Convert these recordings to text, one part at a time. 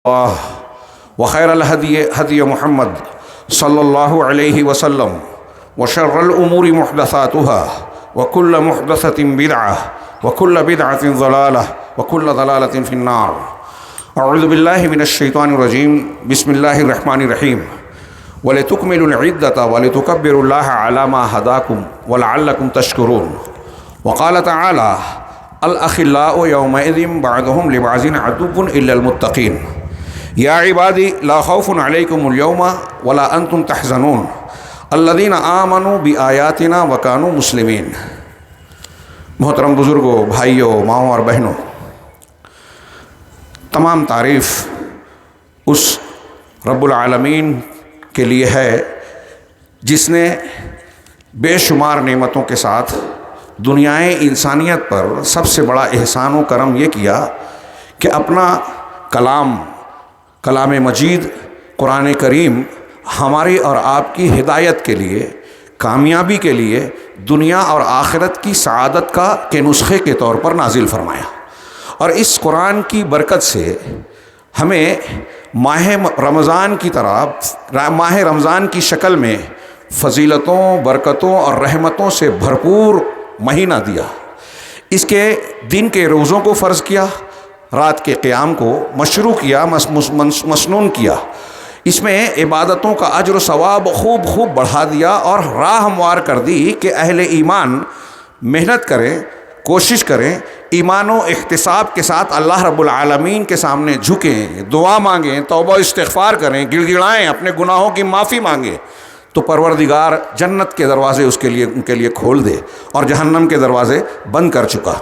الله وخير الهدي هدي محمد صلى الله عليه وسلم وشر الأمور محدثاتها وكل محدثة بدعة وكل بدعة ضلالة وكل ضلالة في النار. أعوذ بالله من الشيطان الرجيم. بسم الله الرحمن الرحيم. ولتكملوا العدة ولتكبروا الله على ما هداكم ولعلكم تشكرون. وقال تعالى: الأخلاء يومئذ بعضهم لبعض عدو إلا المتقين. یا عبادی لا خوف علیکم اليوم ولا انتم تحزنون الذین آمنوا بآیاتنا وکانوا مسلمین. محترم بزرگوں، بھائیوں، ماؤں اور بہنوں، تمام تعریف اس رب العالمین کے لیے ہے جس نے بے شمار نعمتوں کے ساتھ دنیائے انسانیت پر سب سے بڑا احسان و کرم یہ کیا کہ اپنا کلام مجید قرآن کریم ہماری اور آپ کی ہدایت کے لیے، کامیابی کے لیے، دنیا اور آخرت کی سعادت کے نسخے کے طور پر نازل فرمایا. اور اس قرآن کی برکت سے ہمیں ماہ رمضان کی طرح ماہ رمضان کی شکل میں فضیلتوں، برکتوں اور رحمتوں سے بھرپور مہینہ دیا. اس کے دن کے روزوں کو فرض کیا، رات کے قیام کو مشروع کیا، مسنون کیا. اس میں عبادتوں کا اجر و ثواب خوب بڑھا دیا اور راہ ہموار کر دی کہ اہل ایمان محنت کریں، کوشش کریں، ایمان و احتساب کے ساتھ اللہ رب العالمین کے سامنے جھکیں، دعا مانگیں، توبہ استغفار کریں، گڑ گڑائیں، اپنے گناہوں کی معافی مانگیں تو پروردگار جنت کے دروازے ان کے لیے کھول دے اور جہنم کے دروازے بند کر چکا.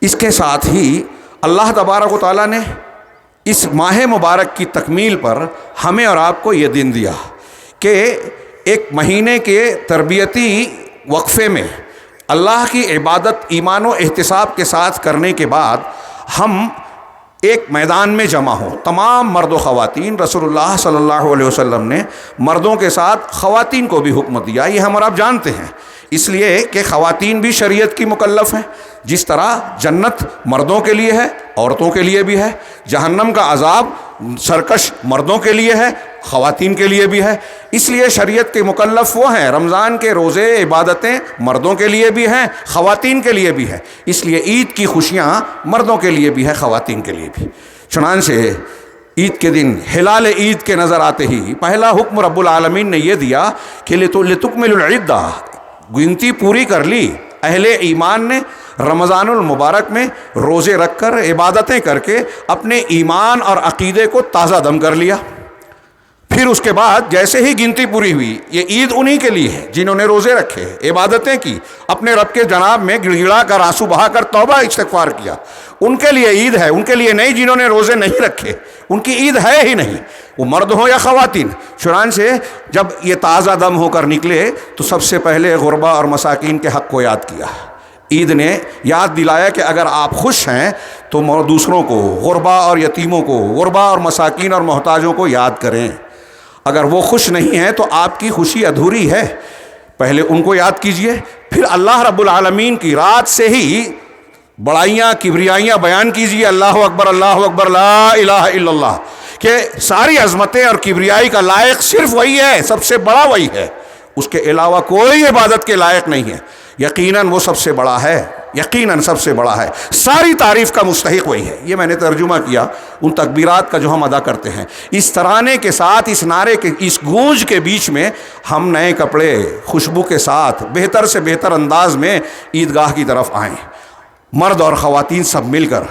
اس کے ساتھ ہی اللہ تبارک و تعالیٰ نے اس ماہ مبارک کی تکمیل پر ہمیں اور آپ کو یہ دن دیا کہ ایک مہینے کے تربیتی وقفے میں اللہ کی عبادت ایمان و احتساب کے ساتھ کرنے کے بعد ہم ایک میدان میں جمع ہوں. تمام مرد و خواتین، رسول اللہ صلی اللہ علیہ وسلم نے مردوں کے ساتھ خواتین کو بھی حکم دیا. یہ ہم اور آپ جانتے ہیں، اس لیے کہ خواتین بھی شریعت کی مکلف ہیں. جس طرح جنت مردوں کے لیے ہے، عورتوں کے لیے بھی ہے، جہنم کا عذاب سرکش مردوں کے لیے ہے، خواتین کے لیے بھی ہے. اس لیے شریعت کے مکلف وہ ہیں. رمضان کے روزے، عبادتیں مردوں کے لیے بھی ہیں، خواتین کے لیے بھی ہے. اس لیے عید کی خوشیاں مردوں کے لیے بھی ہے، خواتین کے لیے بھی. چنانچہ عید کے دن ہلال عید کے نظر آتے ہی پہلا حکم رب العالمین نے یہ دیا کہ لتکملوا العدہ، گنتی پوری کر لی. اہل ایمان نے رمضان المبارک میں روزے رکھ کر، عبادتیں کر کے اپنے ایمان اور عقیدے کو تازہ دم کر لیا. پھر اس کے بعد جیسے ہی گنتی پوری ہوئی، یہ عید انہی کے لیے ہے جنہوں نے روزے رکھے، عبادتیں کی، اپنے رب کے جناب میں گڑ گڑا کر، آنسو بہا کر توبہ استغفار کیا. ان کے لیے عید ہے، ان کے لیے نہیں جنہوں نے روزے نہیں رکھے، ان کی عید ہے ہی نہیں، وہ مرد ہوں یا خواتین. چنانچہ جب یہ تازہ دم ہو کر نکلے تو سب سے پہلے غربا اور مساکین کے حق کو یاد کیا. عید نے یاد دلایا کہ اگر آپ خوش ہیں تو دوسروں کو، غربا اور یتیموں کو، غربا اور مساکین اور محتاجوں کو یاد کریں. اگر وہ خوش نہیں ہیں تو آپ کی خوشی ادھوری ہے. پہلے ان کو یاد کیجئے، پھر اللہ رب العالمین کی رات سے ہی بڑائیاں، کبریائیاں بیان کیجئے. اللہ اکبر، اللہ اکبر، لا الہ الا اللہ، کہ ساری عظمتیں اور کبریائی کا لائق صرف وہی ہے، سب سے بڑا وہی ہے، اس کے علاوہ کوئی عبادت کے لائق نہیں ہے. یقیناً وہ سب سے بڑا ہے، یقیناً سب سے بڑا ہے، ساری تعریف کا مستحق وہی ہے. یہ میں نے ترجمہ کیا ان تکبیرات کا جو ہم ادا کرتے ہیں. اس ترانے کے ساتھ، اس نعرے کے، اس گونج کے بیچ میں ہم نئے کپڑے، خوشبو کے ساتھ، بہتر سے بہتر انداز میں عیدگاہ کی طرف آئیں، مرد اور خواتین سب مل کر.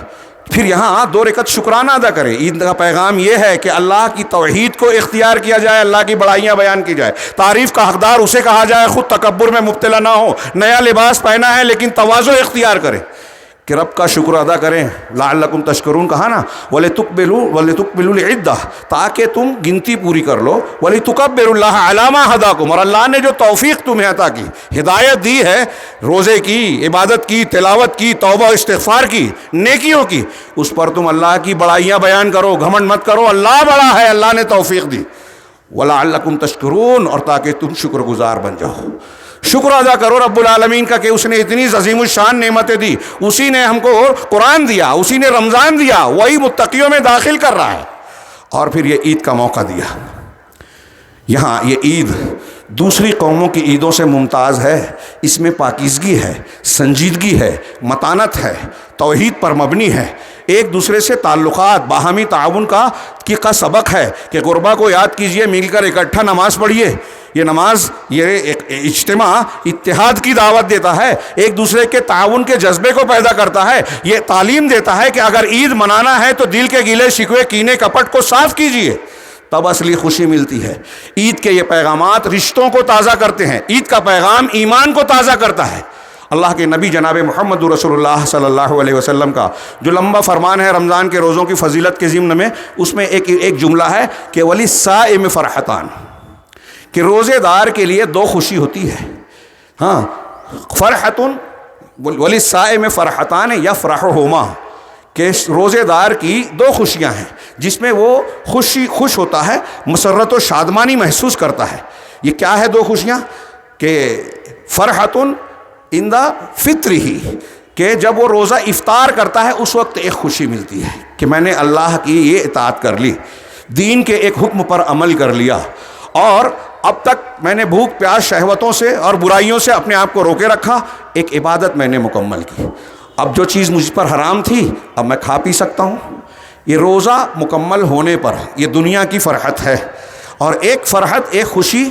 پھر یہاں 2 رکعت شکرانہ ادا کریں. عید کا پیغام یہ ہے کہ اللہ کی توحید کو اختیار کیا جائے، اللہ کی بڑائیاں بیان کی جائے، تعریف کا حقدار اسے کہا جائے، خود تکبر میں مبتلا نہ ہو. نیا لباس پہنا ہے لیکن تواضع اختیار کریں کہ رب کا شکر ادا کریں. لعلکم تشکرون کہا نا، وَلِتُكْمِلُوا الْعِدَّةَ، تاکہ تم گنتی پوری کر لو. وَلِتُكَبِّرُوا اللَّهَ عَلَىٰ مَا هَدَاكُمْ، اور اللہ نے جو توفیق تمہیں عطا کی، ہدایت دی ہے، روزے کی، عبادت کی، تلاوت کی، توبہ استغفار کی، نیکیوں کی، اس پر تم اللہ کی بڑائیاں بیان کرو، گھمنڈ مت کرو. اللہ بڑا ہے، اللہ نے توفیق دی. وَلَعَلَّكُمْ تَشْكُرُونَ، اور تاکہ تم شکر گزار بن جاؤ. شکر ادا کرو رب العالمین کا کہ اس نے اتنی عظیم الشان نعمتیں دی. اسی نے ہم کو قرآن دیا، اسی نے رمضان دیا، وہی متقیوں میں داخل کر رہا ہے. اور پھر یہ عید کا موقع دیا. یہاں یہ عید دوسری قوموں کی عیدوں سے ممتاز ہے. اس میں پاکیزگی ہے، سنجیدگی ہے، متانت ہے، توحید پر مبنی ہے، ایک دوسرے سے تعلقات، باہمی تعاون کا سبق ہے کہ غربا کو یاد کیجئے، مل کر اکٹھا نماز پڑھیے. یہ نماز، یہ ایک اجتماع اتحاد کی دعوت دیتا ہے، ایک دوسرے کے تعاون کے جذبے کو پیدا کرتا ہے. یہ تعلیم دیتا ہے کہ اگر عید منانا ہے تو دل کے گلے شکوے کینے کپٹ کو صاف کیجئے، تب اصلی خوشی ملتی ہے. عید کے یہ پیغامات رشتوں کو تازہ کرتے ہیں. عید کا پیغام ایمان کو تازہ کرتا ہے. اللہ کے نبی جناب محمد رسول اللہ صلی اللہ علیہ وسلم کا جو لمبا فرمان ہے رمضان کے روزوں کی فضیلت کے ضمن میں، اس میں ایک جملہ ہے کہ وَلِلصَّائِمِ فرحتان، کہ روزے دار کے لیے دو خوشی ہوتی ہے. ہاں، فرحتن وَلِلصَّائِمِ فرحتان یفرحہما، کہ روزے دار کی دو خوشیاں ہیں جس میں وہ خوش ہوتا ہے، مسرت و شادمانی محسوس کرتا ہے. یہ کیا ہے دو خوشیاں؟ کہ فرحتن عند فطرہ، کہ جب وہ روزہ افطار کرتا ہے اس وقت ایک خوشی ملتی ہے کہ میں نے اللہ کی یہ اطاعت کر لی، دین کے ایک حکم پر عمل کر لیا، اور اب تک میں نے بھوک پیاس شہوتوں سے اور برائیوں سے اپنے آپ کو روکے رکھا، ایک عبادت میں نے مکمل کی. اب جو چیز مجھ پر حرام تھی اب میں کھا پی سکتا ہوں. یہ روزہ مکمل ہونے پر یہ دنیا کی فرحت ہے. اور ایک فرحت، ایک خوشی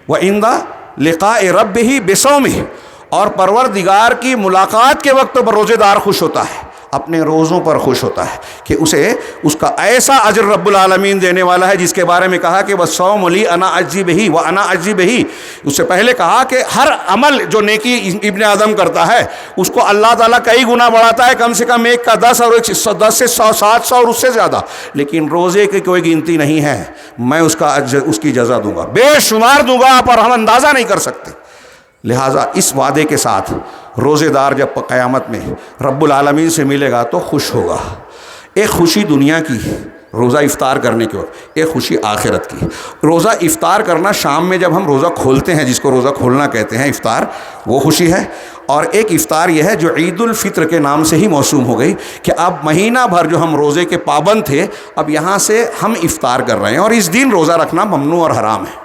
وَعِندَ لِقَاءِ رَبِّهِ بِصَوْمِهِ، اور پروردگار کی ملاقات کے وقت پر روزے دار خوش ہوتا ہے، اپنے روزوں پر خوش ہوتا ہے کہ اسے اس کا ایسا اجر رب العالمین دینے والا ہے جس کے بارے میں کہا کہ وَالصَّوْمُ لِي أَنَا أَجْزِي بِهِ وَأَنَا أَجْزِي بِهِ. اس سے پہلے کہا کہ ہر عمل جو نیکی ابن آدم کرتا ہے اس کو اللہ تعالیٰ کئی گنا بڑھاتا ہے، کم سے کم ایک کا 10 اور 10 سے 700 اور اس سے زیادہ، لیکن روزے کی کوئی گنتی نہیں ہے. میں اس کی جزا دوں گا، بے شمار دوں گا، پر ہم اندازہ نہیں کر سکتے. لہٰذا اس وعدے کے ساتھ روزے دار جب قیامت میں رب العالمین سے ملے گا تو خوش ہوگا. ایک خوشی دنیا کی روزہ افطار کرنے کے وقت، ایک خوشی آخرت کی. روزہ افطار کرنا، شام میں جب ہم روزہ کھولتے ہیں، جس کو روزہ کھولنا کہتے ہیں، افطار، وہ خوشی ہے. اور ایک افطار یہ ہے جو عید الفطر کے نام سے ہی موسوم ہو گئی کہ اب مہینہ بھر جو ہم روزے کے پابند تھے، اب یہاں سے ہم افطار کر رہے ہیں، اور اس دن روزہ رکھنا ممنوع اور حرام ہے.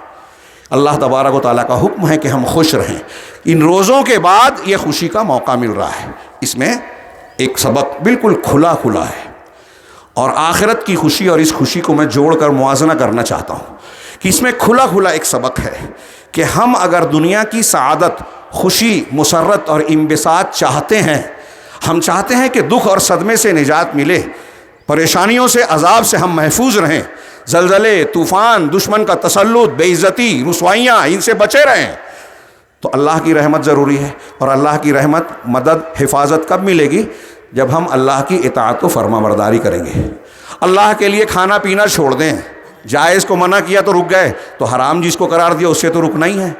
اللہ تبارک و تعالیٰ کا حکم ہے کہ ہم خوش رہیں. ان روزوں کے بعد یہ خوشی کا موقع مل رہا ہے. اس میں ایک سبق بالکل کھلا ہے، اور آخرت کی خوشی اور اس خوشی کو میں جوڑ کر موازنہ کرنا چاہتا ہوں کہ اس میں کھلا ایک سبق ہے کہ ہم اگر دنیا کی سعادت، خوشی، مسرت اور انبساط چاہتے ہیں، ہم چاہتے ہیں کہ دکھ اور صدمے سے نجات ملے، پریشانیوں سے، عذاب سے ہم محفوظ رہیں، زلزلے، طوفان، دشمن کا تسلط، بے عزتی، رسوائیاں، ان سے بچے رہیں، تو اللہ کی رحمت ضروری ہے. اور اللہ کی رحمت، مدد، حفاظت کب ملے گی؟ جب ہم اللہ کی اطاعت و فرما برداری کریں گے. اللہ کے لیے کھانا پینا چھوڑ دیں، جائز کو منع کیا تو رک گئے، تو حرام جس کو قرار دیا اس سے تو رکنا ہی ہے.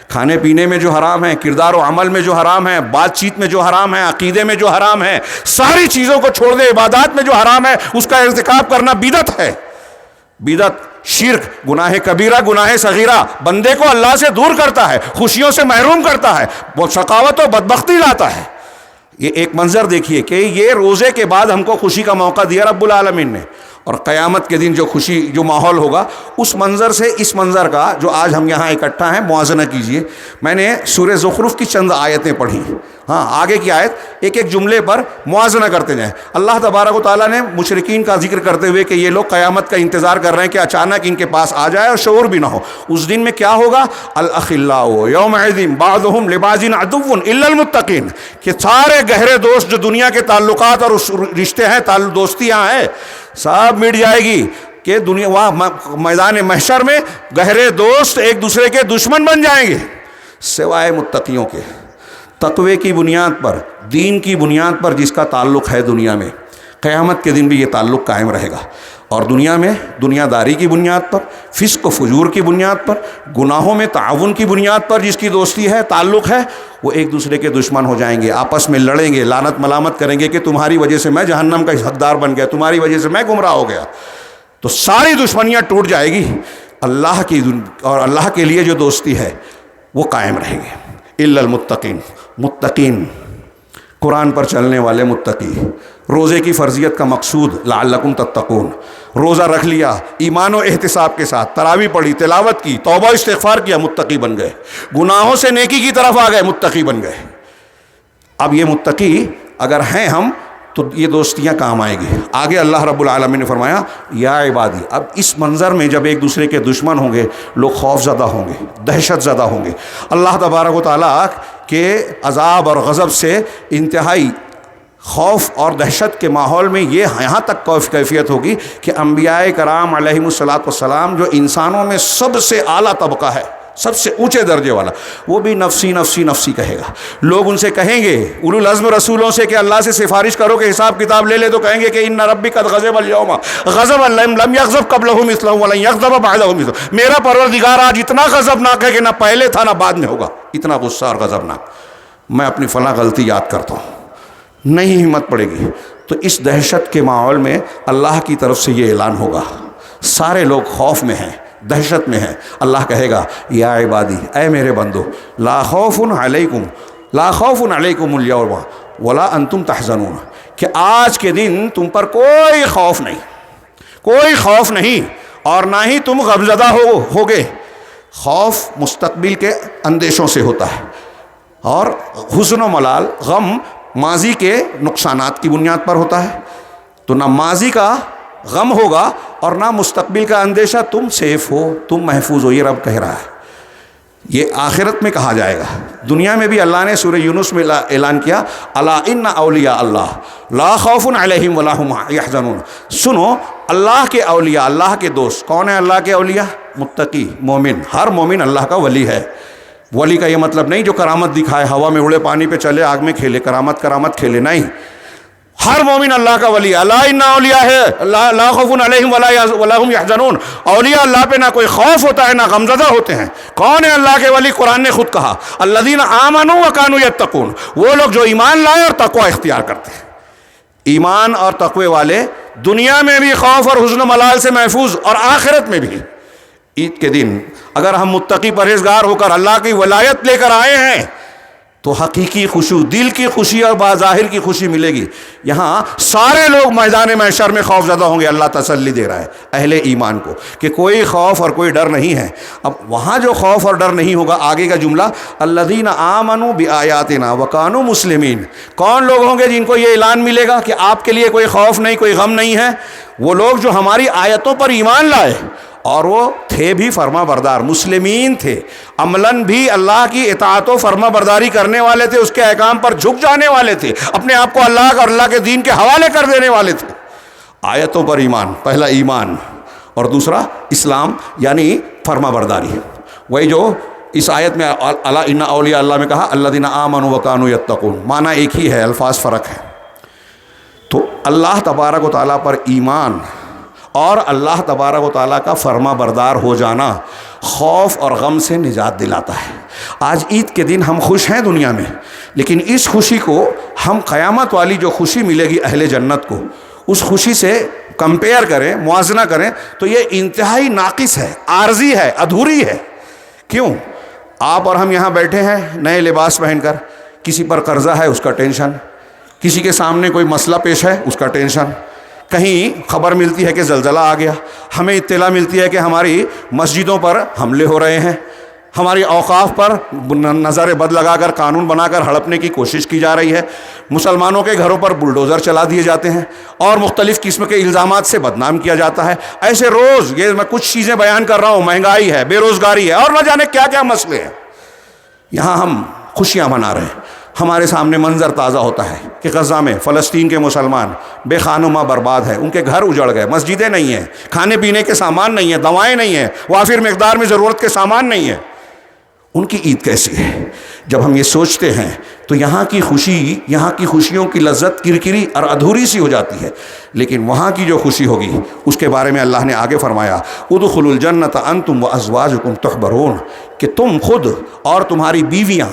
کھانے پینے میں جو حرام ہے، کردار و عمل میں جو حرام ہے، بات چیت میں جو حرام ہے، عقیدے میں جو حرام ہے، ساری چیزوں کو چھوڑ دیں. عبادات میں جو حرام ہے اس کا ارتکاب کرنا بدعت ہے. بدعت، شرک، گناہ کبیرہ، گناہ صغیرہ بندے کو اللہ سے دور کرتا ہے، خوشیوں سے محروم کرتا ہے، وہ شقاوت و بدبختی لاتا ہے. یہ ایک منظر دیکھیے کہ یہ روزے کے بعد ہم کو خوشی کا موقع دیا رب العالمین نے، اور قیامت کے دن جو خوشی، جو ماحول ہوگا، اس منظر سے اس منظر کا جو آج ہم یہاں اکٹھا ہیں موازنہ کیجئے. میں نے سورہ زخرف کی چند آیتیں پڑھی، ہاں آگے کی آیت ایک ایک جملے پر موازنہ کرتے جائیں. اللہ تبارک و تعالیٰ نے مشرکین کا ذکر کرتے ہوئے کہ یہ لوگ قیامت کا انتظار کر رہے ہیں کہ اچانک ان کے پاس آ جائے اور شعور بھی نہ ہو. اس دن میں کیا ہوگا؟ الاخلاء یومئذ بعضهم لبعض عدو الا المتقین، کہ سارے گہرے دوست جو دنیا کے تعلقات اور رشتے ہیں، دوستیاں ہیں، سب مٹ جائے گی. کہ دنیا وہاں میدان محشر میں گہرے دوست ایک دوسرے کے دشمن بن جائیں گے، سوائے متقیوں کے. تقوی کی بنیاد پر، دین کی بنیاد پر جس کا تعلق ہے دنیا میں، قیامت کے دن بھی یہ تعلق قائم رہے گا. اور دنیا میں دنیا داری کی بنیاد پر، فسق و فجور کی بنیاد پر، گناہوں میں تعاون کی بنیاد پر جس کی دوستی ہے، تعلق ہے، وہ ایک دوسرے کے دشمن ہو جائیں گے، آپس میں لڑیں گے، لعنت ملامت کریں گے کہ تمہاری وجہ سے میں جہنم کا حقدار بن گیا، تمہاری وجہ سے میں گمراہ ہو گیا. تو ساری دشمنیاں ٹوٹ جائے گی، اللہ کی اور اللہ کے لیے جو دوستی ہے وہ قائم رہے گی. الا المتقین، متقین قرآن پر چلنے والے متقی، روزے کی فرضیت کا مقصود لعلکم تتقون، روزہ رکھ لیا ایمان و احتساب کے ساتھ، تراویح پڑھی، تلاوت کی، توبہ استغفار کیا، متقی بن گئے، گناہوں سے نیکی کی طرف آ گئے، متقی بن گئے۔ اب یہ متقی اگر ہیں ہم تو یہ دوستیاں کام آئے گی۔ آگے اللہ رب العالمین نے فرمایا یا عبادی، اب اس منظر میں جب ایک دوسرے کے دشمن ہوں گے لوگ خوف زدہ ہوں گے، دہشت زدہ ہوں گے، اللہ تبارک و تعالیٰ کے عذاب اور غضب سے انتہائی خوف اور دہشت کے ماحول میں یہ یہاں تک کیفیت ہوگی کہ انبیاء کرام علیہم الصلاۃ والسلام جو انسانوں میں سب سے اعلیٰ طبقہ ہے، سب سے اونچے درجے والا، وہ بھی نفسی نفسی نفسی کہے گا۔ لوگ ان سے کہیں گے، اولو العزم رسولوں سے کہ اللہ سے سفارش کرو کہ حساب کتاب لے لے، تو کہیں گے کہ ان ربی قد غضب اليوم غضبا لم یغضب قبلہ مثلہ ولن یغضب بعدہ مثلہ، میرا پروردگار آج اتنا غضبناک ہے کہ نہ پہلے تھا نہ بعد میں ہوگا، اتنا غصہ اور غضبناک۔ میں اپنی فلاں غلطی یاد کرتا ہوں، نہیں ہمت پڑے گی۔ تو اس دہشت کے ماحول میں اللہ کی طرف سے یہ اعلان ہوگا، سارے لوگ خوف میں ہیں، دہشت میں ہیں۔ اللہ کہے گا یا عبادی، اے میرے بندو، لا خوف علیکم اليوم ولا انتم تحزنون، کہ آج کے دن تم پر کوئی خوف نہیں، کوئی خوف نہیں، اور نہ ہی تم غمزدہ ہوگے۔ خوف مستقبل کے اندیشوں سے ہوتا ہے، اور حزن و ملال، غم ماضی کے نقصانات کی بنیاد پر ہوتا ہے۔ تو نہ ماضی کا غم ہوگا اور نہ مستقبل کا اندیشہ، تم سیف ہو، تم محفوظ ہو، یہ رب کہہ رہا ہے۔ یہ آخرت میں کہا جائے گا۔ دنیا میں بھی اللہ نے سورہ یونس میں اعلان کیا، الا ان اولیاء اللہ لا خوف علیہم ولا هم یحزنون، سنو اللہ کے اولیاء، اللہ کے دوست کون ہیں؟ اللہ کے اولیاء متقی، مومن۔ ہر مومن اللہ کا ولی ہے۔ ولی کا یہ مطلب نہیں جو کرامت دکھائے، ہوا میں اڑے، پانی پہ چلے، آگ میں کھیلے، کرامت کھیلے، نہیں۔ ہر مومن اللہ کا ولی ہے۔ الا ان اولیاء ہے لا خوف علیہم ولا هم یحزنون، اولیاء اللہ پہ نہ کوئی خوف ہوتا ہے نہ غمزدہ ہوتے ہیں۔ کون ہے اللہ کے ولی؟ قرآن نے خود کہا الذین آمنوا وکانوا یتقون، وہ لوگ جو ایمان لائے اور تقوی اختیار کرتے ہیں۔ ایمان اور تقوی والے دنیا میں بھی خوف اور حزن و ملال سے محفوظ، اور آخرت میں بھی۔ عید کے دن اگر ہم متقی پرہیزگار ہو کر اللہ کی ولایت لے کر آئے ہیں تو حقیقی خوشی، دل کی خوشی اور باظاہر کی خوشی ملے گی۔ یہاں سارے لوگ میدان محشر میں خوف زدہ ہوں گے۔ اللہ تسلی دے رہا ہے اہل ایمان کو کہ کوئی خوف اور کوئی ڈر نہیں ہے۔ اب وہاں جو خوف اور ڈر نہیں ہوگا، آگے کا جملہ الذین آمنوا بآیاتنا وکانوا مسلمین، کون لوگ ہوں گے جن کو یہ اعلان ملے گا کہ آپ کے لیے کوئی خوف نہیں، کوئی غم نہیں ہے؟ وہ لوگ جو ہماری آیتوں پر ایمان لائے اور وہ تھے بھی فرما بردار، مسلمین تھے، عملاً بھی اللہ کی اطاعت و فرما برداری کرنے والے تھے، اس کے احکام پر جھک جانے والے تھے، اپنے آپ کو اللہ اور اللہ کے دین کے حوالے کر دینے والے تھے۔ آیتوں پر ایمان، پہلا ایمان، اور دوسرا اسلام یعنی فرما برداری۔ وہی جو اس آیت میں الا ان اولیاء اللہ میں کہا الذین آمنوا وکانوا یتقون، معنی ایک ہی ہے، الفاظ فرق ہے۔ تو اللہ تبارک و تعالیٰ پر ایمان اور اللہ تبارک و تعالیٰ کا فرما بردار ہو جانا خوف اور غم سے نجات دلاتا ہے۔ آج عید کے دن ہم خوش ہیں دنیا میں، لیکن اس خوشی کو ہم قیامت والی جو خوشی ملے گی اہل جنت کو، اس خوشی سے کمپیئر کریں، موازنہ کریں تو یہ انتہائی ناقص ہے، عارضی ہے، ادھوری ہے۔ کیوں؟ آپ اور ہم یہاں بیٹھے ہیں نئے لباس پہن کر، کسی پر قرضہ ہے اس کا ٹینشن، کسی کے سامنے کوئی مسئلہ پیش ہے اس کا ٹینشن، کہیں خبر ملتی ہے کہ زلزلہ آ گیا، ہمیں اطلاع ملتی ہے کہ ہماری مسجدوں پر حملے ہو رہے ہیں، ہماری اوقاف پر نظر بد لگا کر قانون بنا کر ہڑپنے کی کوشش کی جا رہی ہے، مسلمانوں کے گھروں پر بلڈوزر چلا دیے جاتے ہیں اور مختلف قسم کے الزامات سے بدنام کیا جاتا ہے۔ ایسے روز یہ میں کچھ چیزیں بیان کر رہا ہوں، مہنگائی ہے، بے روزگاری ہے، اور نہ جانے کیا کیا مسئلے ہیں۔ یہاں ہم خوشیاں منا رہے ہیں، ہمارے سامنے منظر تازہ ہوتا ہے کہ غزہ میں فلسطین کے مسلمان بے خانماں برباد ہیں، ان کے گھر اجڑ گئے، مسجدیں نہیں ہیں، کھانے پینے کے سامان نہیں ہیں، دوائیں نہیں ہیں، وافر مقدار میں ضرورت کے سامان نہیں ہیں۔ ان کی عید کیسی ہے؟ جب ہم یہ سوچتے ہیں تو یہاں کی خوشی، یہاں کی خوشیوں کی لذت کرکری اور ادھوری سی ہو جاتی ہے، لیکن وہاں کی جو خوشی ہوگی اس کے بارے میں اللہ نے آگے فرمایا ادخلوا الجنت انتم وازواجکم تحبرون، کہ تم خود اور تمہاری بیویاں،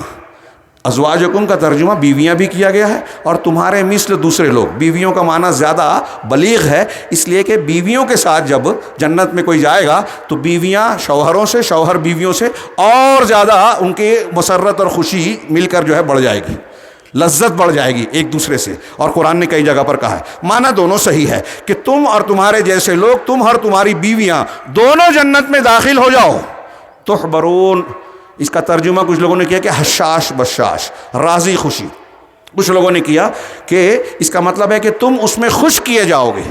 ازواجکم کا ترجمہ بیویاں بھی کیا گیا ہے، اور تمہارے مثل دوسرے لوگ، بیویوں کا معنی زیادہ بلیغ ہے، اس لیے کہ بیویوں کے ساتھ جب جنت میں کوئی جائے گا تو بیویاں شوہروں سے، شوہر بیویوں سے اور زیادہ ان کی مسرت اور خوشی مل کر جو ہے بڑھ جائے گی۔ لذت بڑھ جائے گی ایک دوسرے سے. اور قرآن نے کئی جگہ پر کہا ہے, معنی دونوں صحیح ہے کہ تم اور تمہارے جیسے لوگ, تم اور تمہاری بیویاں دونوں جنت میں داخل ہو جاؤ. تحبرون, اس کا ترجمہ کچھ لوگوں نے کیا کہ حشاش بشاش, راضی خوشی. کچھ لوگوں نے کیا کہ اس کا مطلب ہے کہ تم اس میں خوش کیے جاؤ گے.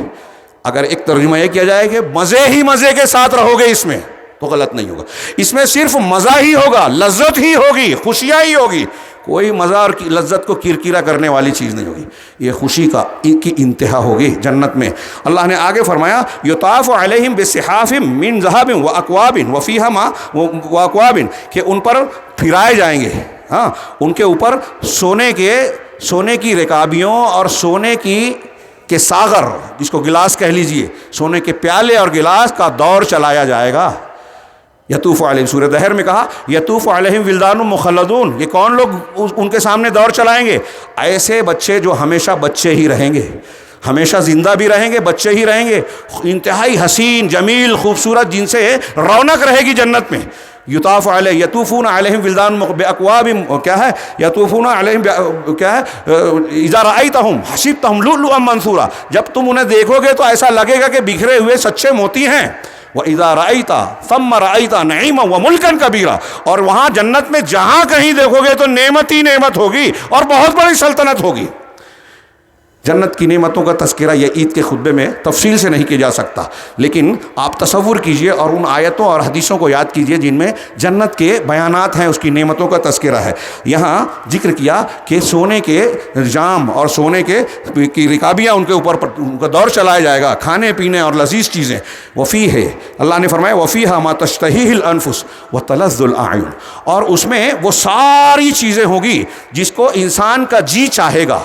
اگر ایک ترجمہ یہ کیا جائے کہ مزے ہی مزے کے ساتھ رہو گے اس میں, تو غلط نہیں ہوگا. اس میں صرف مزہ ہی ہوگا, لذت ہی ہوگی, خوشیاں ہی ہوگی. کوئی مزہ اور لذت کو کرکرا کرنے والی چیز نہیں ہوگی. یہ خوشی کی انتہا ہوگی جنت میں. اللہ نے آگے فرمایا یطاف علیہم بصحاف من ذہب واکواب وفیہا ما واکواب, کہ ان پر پھرائے جائیں گے, ہاں, ان کے اوپر سونے کی رکابیوں اور سونے کے ساغر, جس کو گلاس کہہ لیجئے, سونے کے پیالے اور گلاس کا دور چلایا جائے گا. یطوف علیہم, سورہ دہر میں کہا یطوف علیہم ولدان مخلدون, یہ کون لوگ ان کے سامنے دور چلائیں گے؟ ایسے بچے جو ہمیشہ بچے ہی رہیں گے, ہمیشہ زندہ بھی رہیں گے, بچے ہی رہیں گے, انتہائی حسین جمیل خوبصورت, جن سے رونق رہے گی جنت میں. یطاف علیہ یطوفون علیہم ولدان باکواب, کیا ہے یطوفون علیہم, کیا ہے اذا رأیتہم حسبتہم لؤلؤا منثورا, جب تم انہیں دیکھو گے تو ایسا لگے گا کہ بکھرے ہوئے سچے موتی ہیں. وَإِذَا رَأَيْتَ ثَمَّ رَأَيْتَ نَعِيمًا وَمُلْكًا كَبِيرًا, اور وہاں جنت میں جہاں کہیں دیکھو گے تو نعمت ہی نعمت ہوگی اور بہت بڑی سلطنت ہوگی. جنت کی نعمتوں کا تذکرہ یہ عید کے خطبے میں تفصیل سے نہیں کیا جا سکتا, لیکن آپ تصور کیجئے اور ان آیتوں اور حدیثوں کو یاد کیجئے جن میں جنت کے بیانات ہیں, اس کی نعمتوں کا تذکرہ ہے. یہاں ذکر کیا کہ سونے کے جام اور سونے کی رکابیاں ان کے اوپر ان کا دور چلایا جائے گا, کھانے پینے اور لذیذ چیزیں. وفی ہے, اللہ نے فرمایا وفیہا ما تشتہیہ الانفس وتلذ الاعین, اور اس میں وہ ساری چیزیں ہوگی جس کو انسان کا جی چاہے گا,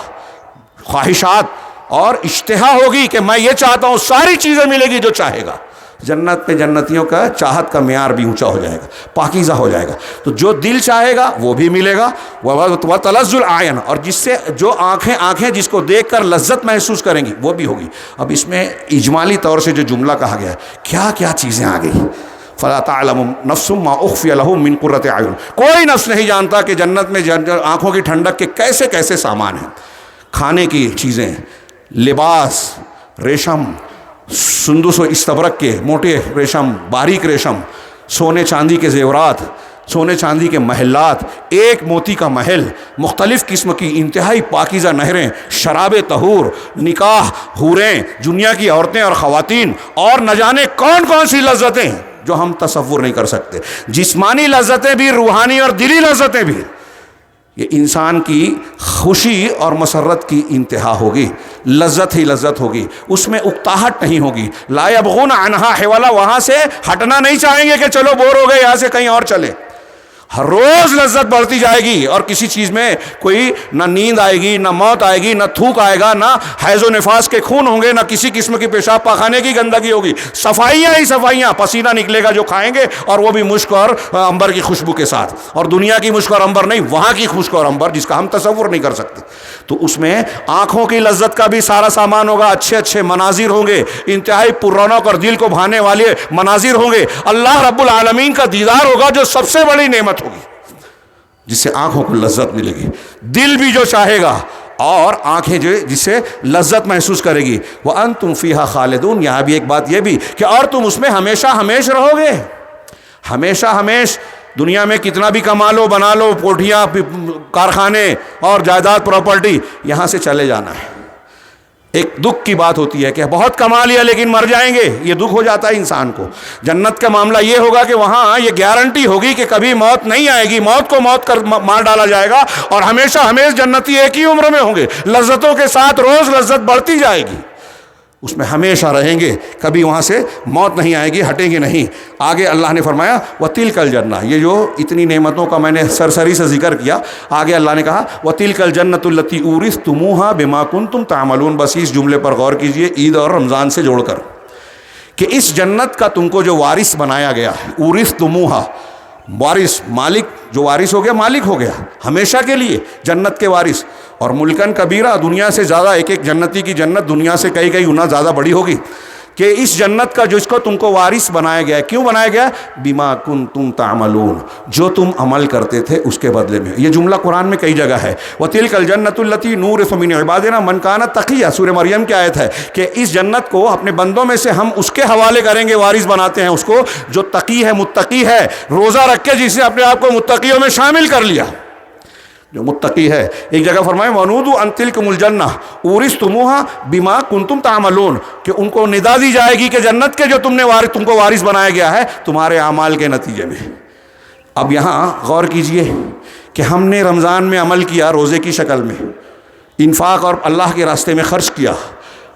خواہشات اور اشتہا ہوگی کہ میں یہ چاہتا ہوں, ساری چیزیں ملے گی جو چاہے گا. جنت میں جنتیوں کا چاہت کا معیار بھی اونچا ہو جائے گا, پاکیزہ ہو جائے گا. تو جو دل چاہے گا وہ بھی ملے گا. وتلذ الاعین, اور جس سے جو آنکھیں جس کو دیکھ کر لذت محسوس کریں گی وہ بھی ہوگی. اب اس میں اجمالی طور سے جو جملہ کہا گیا ہے, کیا کیا چیزیں آ گئی. فلا تعلم نفس ما اخفی لهم من قرۃ اعین, کوئی نفس نہیں جانتا کہ جنت میں آنکھوں کی ٹھنڈک کے کیسے کیسے سامان ہیں. کھانے کی چیزیں, لباس, ریشم, سندس و استبرق کے موٹے ریشم, باریک ریشم, سونے چاندی کے زیورات, سونے چاندی کے محلات, ایک موتی کا محل, مختلف قسم کی انتہائی پاکیزہ نہریں, شراب طہور, نکاح, حوریں, دنیا کی عورتیں اور خواتین, اور نہ جانے کون کون سی لذتیں جو ہم تصور نہیں کر سکتے. جسمانی لذتیں بھی, روحانی اور دلی لذتیں بھی. یہ انسان کی خوشی اور مسرت کی انتہا ہوگی, لذت ہی لذت ہوگی, اس میں اکتاہٹ نہیں ہوگی. لا یبغون عنہا حولا, وہاں سے ہٹنا نہیں چاہیں گے کہ چلو بور ہو گئے یہاں سے کہیں اور چلے. ہر روز لذت بڑھتی جائے گی, اور کسی چیز میں کوئی نہ نیند آئے گی, نہ موت آئے گی, نہ تھوک آئے گا, نہ حیض و نفاس کے خون ہوں گے, نہ کسی قسم کی پیشاب پاخانے کی گندگی ہوگی. صفائیاں ہی صفائیاں, پسینہ نکلے گا جو کھائیں گے, اور وہ بھی مشک اور عنبر کی خوشبو کے ساتھ. اور دنیا کی مشک اور عنبر نہیں, وہاں کی مشک اور عنبر جس کا ہم تصور نہیں کر سکتے. تو اس میں آنکھوں کی لذت کا بھی سارا سامان ہوگا, اچھے اچھے مناظر ہوں گے, انتہائی پر رونق اور دل کو بھانے والے مناظر ہوں گے. اللہ رب العالمین کا دیدار ہوگا جو سب سے بڑی نعمت ہوگی, جس سے آنکھوں کو لذت ملے گی, دل بھی جو چاہے گا, اور آنکھیں جو جس سے لذت محسوس کرے گی. وَأَنْتُمْ فِيهَا خَالِدُونَ, یہاں بھی ایک بات یہ بھی کہ اور تم اس میں ہمیشہ ہمیش رہو گے, ہمیشہ ہمیش. دنیا میں کتنا بھی کما لو, بنا لو, کوٹھیاں, کارخانے اور جائیداد, پراپرٹی, یہاں سے چلے جانا ہے. ایک دکھ کی بات ہوتی ہے کہ بہت کما لیا لیکن مر جائیں گے, یہ دکھ ہو جاتا ہے انسان کو. جنت کا معاملہ یہ ہوگا کہ وہاں یہ گارنٹی ہوگی کہ کبھی موت نہیں آئے گی, موت کو موت کر مار ڈالا جائے گا, اور ہمیشہ ہمیش جنتی ایک ہی عمر میں ہوں گے, لذتوں کے ساتھ روز لذت بڑھتی جائے گی, اس میں ہمیشہ رہیں گے, کبھی وہاں سے موت نہیں آئے گی, ہٹیں گے نہیں. آگے اللہ نے فرمایا وَتِلْكَ الْجَنَّةُ, یہ جو اتنی نعمتوں کا میں نے سرسری سے ذکر کیا, آگے اللہ نے کہا وَتِلْكَ الْجَنَّةُ الَّتِي أُورِثْتُمُوهَا بِمَا كُنْتُمْ تَعْمَلُونَ. بس اس جملے پر غور کیجئے عید اور رمضان سے جوڑ کر, کہ اس جنت کا تم کو جو وارث بنایا گیا, أُورِثْتُمُوهَا, وارث, مالک, جو وارث ہو گیا مالک ہو گیا ہمیشہ کے لیے, جنت کے وارث. اور ملکن کبیرہ, دنیا سے زیادہ, ایک ایک جنتی کی جنت دنیا سے کئی کئی گنا زیادہ بڑی ہوگی. کہ اس جنت کا جس کو تم کو وارث بنایا گیا ہے. کیوں بنایا گیا؟ بما کنتم تعملون، جو تم عمل کرتے تھے اس کے بدلے میں. یہ جملہ قرآن میں کئی جگہ ہے. وَتِلْكَ الْجَنَّةُ الَّتِي نُورِثُ مِنْ عِبَادِنَا مَنْ كَانَ تَقِيًّا، سورہ مریم کی آیت ہے کہ اس جنت کو اپنے بندوں میں سے ہم اس کے حوالے کریں گے، وارث بناتے ہیں اس کو جو تقی ہے، متقی ہے، روزہ رکھ کے جس نے اپنے آپ کو متقیوں میں شامل کر لیا، جو متقی ہے. ایک جگہ فرمائے وَنُودُوا أَن تِلْكُمُ الْجَنَّةُ أُورِثْتُمُوهَا بِمَا كُنتُمْ تَعْمَلُونَ، کہ ان کو ندا دی جائے گی کہ جنت کے جو تم کو وارث بنایا گیا ہے تمہارے اعمال کے نتیجے میں. اب یہاں غور کیجئے کہ ہم نے رمضان میں عمل کیا، روزے کی شکل میں انفاق اور اللہ کے راستے میں خرچ کیا،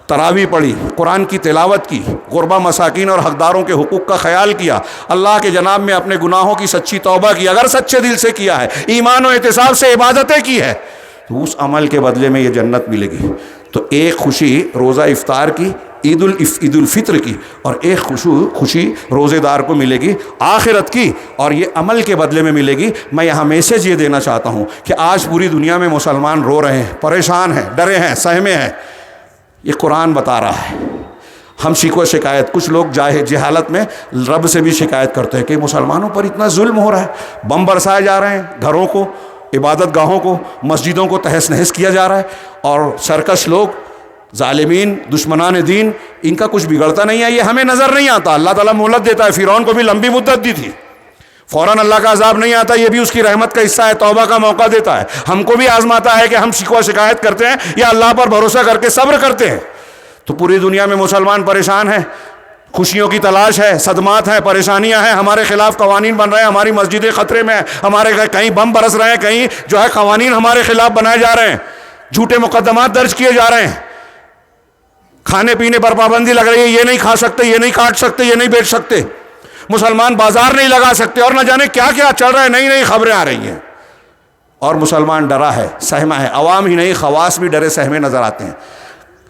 تراویح پڑھی، قرآن کی تلاوت کی، غربا مساکین اور حقداروں کے حقوق کا خیال کیا، اللہ کے جناب میں اپنے گناہوں کی سچی توبہ کی، اگر سچے دل سے کیا ہے، ایمان و احتساب سے عبادتیں کی ہے، تو اس عمل کے بدلے میں یہ جنت ملے گی. تو ایک خوشی روزہ افطار کی، عید الفطر کی، اور ایک خوشی روزے دار کو ملے گی آخرت کی، اور یہ عمل کے بدلے میں ملے گی. میں یہاں میسیج یہ دینا چاہتا ہوں کہ آج پوری دنیا میں مسلمان رو رہے ہیں، پریشان ہیں، ڈرے ہیں، سہمے ہیں. یہ قرآن بتا رہا ہے. ہم شکوہ شکایت، کچھ لوگ جہالت میں رب سے بھی شکایت کرتے ہیں کہ مسلمانوں پر اتنا ظلم ہو رہا ہے، بم برسائے جا رہے ہیں، گھروں کو، عبادت گاہوں کو، مسجدوں کو تہس نہس کیا جا رہا ہے، اور سرکش لوگ، ظالمین، دشمنان دین، ان کا کچھ بگڑتا نہیں ہے. یہ ہمیں نظر نہیں آتا. اللہ تعالیٰ مہلت دیتا ہے. فرعون کو بھی لمبی مدت دی تھی، فوراً اللہ کا عذاب نہیں آتا، یہ بھی اس کی رحمت کا حصہ ہے، توبہ کا موقع دیتا ہے. ہم کو بھی آزماتا ہے کہ ہم شکوہ شکایت کرتے ہیں یا اللہ پر بھروسہ کر کے صبر کرتے ہیں. تو پوری دنیا میں مسلمان پریشان ہیں، خوشیوں کی تلاش ہے، صدمات ہیں، پریشانیاں ہیں، ہمارے خلاف قوانین بن رہے ہیں، ہماری مسجدیں خطرے میں ہیں، ہمارے کہیں بم برس رہے ہیں، کہیں جو ہے قوانین ہمارے خلاف بنائے جا رہے ہیں، جھوٹے مقدمات درج کیے جا رہے ہیں، کھانے پینے پر پابندی لگ رہی ہے، یہ نہیں کھا سکتے، یہ نہیں کاٹ سکتے، یہ نہیں بیچ سکتے، مسلمان بازار نہیں لگا سکتے، اور نہ جانے کیا کیا چل رہا ہے، نئی نئی خبریں آ رہی ہیں. اور مسلمان ڈرا ہے، سہما ہے. عوام ہی نہیں، خواص بھی ڈرے سہمے نظر آتے ہیں.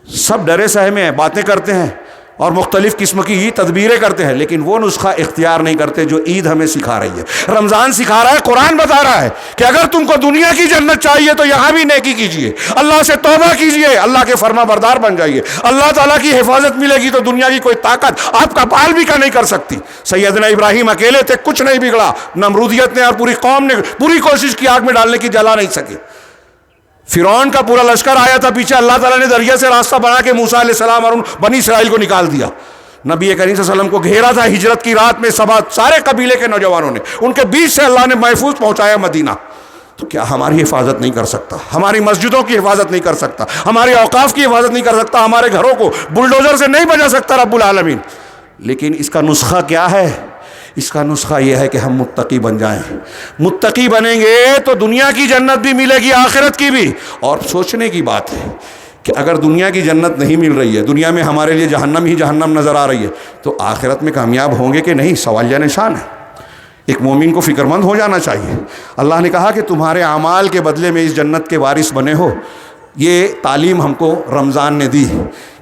سب ڈرے سہمے ہیں، باتیں کرتے ہیں اور مختلف قسم کی تدبیریں کرتے ہیں، لیکن وہ نسخہ اختیار نہیں کرتے جو عید ہمیں سکھا رہی ہے، رمضان سکھا رہا ہے، قرآن بتا رہا ہے کہ اگر تم کو دنیا کی جنت چاہیے تو یہاں بھی نیکی کیجیے، اللہ سے توبہ کیجیے، اللہ کے فرما بردار بن جائیے. اللہ تعالیٰ کی حفاظت ملے گی تو دنیا کی کوئی طاقت آپ کا پال بھی کا نہیں کر سکتی. سیدنا ابراہیم اکیلے تھے، کچھ نہیں بگڑا، نمرودیت نے اور پوری قوم نے پوری کوشش کی آگ میں ڈالنے کی، جلا نہیں سکے. فرعون کا پورا لشکر آیا تھا پیچھے، اللہ تعالیٰ نے دریا سے راستہ بنا کے موسیٰ علیہ السلام اور ان بنی اسرائیل کو نکال دیا. نبی کریم صلی اللہ علیہ وسلم کو گھیرا تھا ہجرت کی رات میں، سارے قبیلے کے نوجوانوں نے، ان کے بیچ سے اللہ نے محفوظ پہنچایا مدینہ. تو کیا ہماری حفاظت نہیں کر سکتا؟ ہماری مسجدوں کی حفاظت نہیں کر سکتا؟ ہمارے اوقاف کی حفاظت نہیں کر سکتا؟ ہمارے گھروں کو بلڈوزر سے نہیں بچا سکتا رب العالمین؟ لیکن اس کا نسخہ کیا ہے؟ اس کا نسخہ یہ ہے کہ ہم متقی بن جائیں. متقی بنیں گے تو دنیا کی جنت بھی ملے گی، آخرت کی بھی. اور سوچنے کی بات ہے کہ اگر دنیا کی جنت نہیں مل رہی ہے، دنیا میں ہمارے لیے جہنم ہی جہنم نظر آ رہی ہے، تو آخرت میں کامیاب ہوں گے کہ نہیں؟ سوالیہ نشان ہے. ایک مومن کو فکر مند ہو جانا چاہیے. اللہ نے کہا کہ تمہارے اعمال کے بدلے میں اس جنت کے وارث بنے ہو. یہ تعلیم ہم کو رمضان نے دی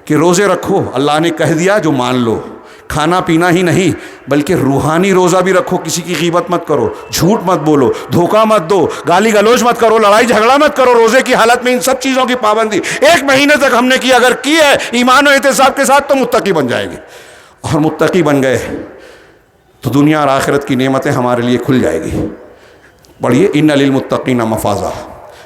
کہ روزے رکھو. اللہ نے کہہ دیا جو مان لو، کھانا پینا ہی نہیں بلکہ روحانی روزہ بھی رکھو. کسی کی غیبت مت کرو، جھوٹ مت بولو، دھوکہ مت دو، گالی گلوچ مت کرو، لڑائی جھگڑا مت کرو. روزے کی حالت میں ان سب چیزوں کی پابندی 1 مہینے تک ہم نے کی. اگر کی ہے ایمان و احتساب کے ساتھ تو متقی بن جائے گے. اور متقی بن گئے تو دنیا اور آخرت کی نعمتیں ہمارے لیے کھل جائے گی. پڑھیے ان للمتقین مفازہ،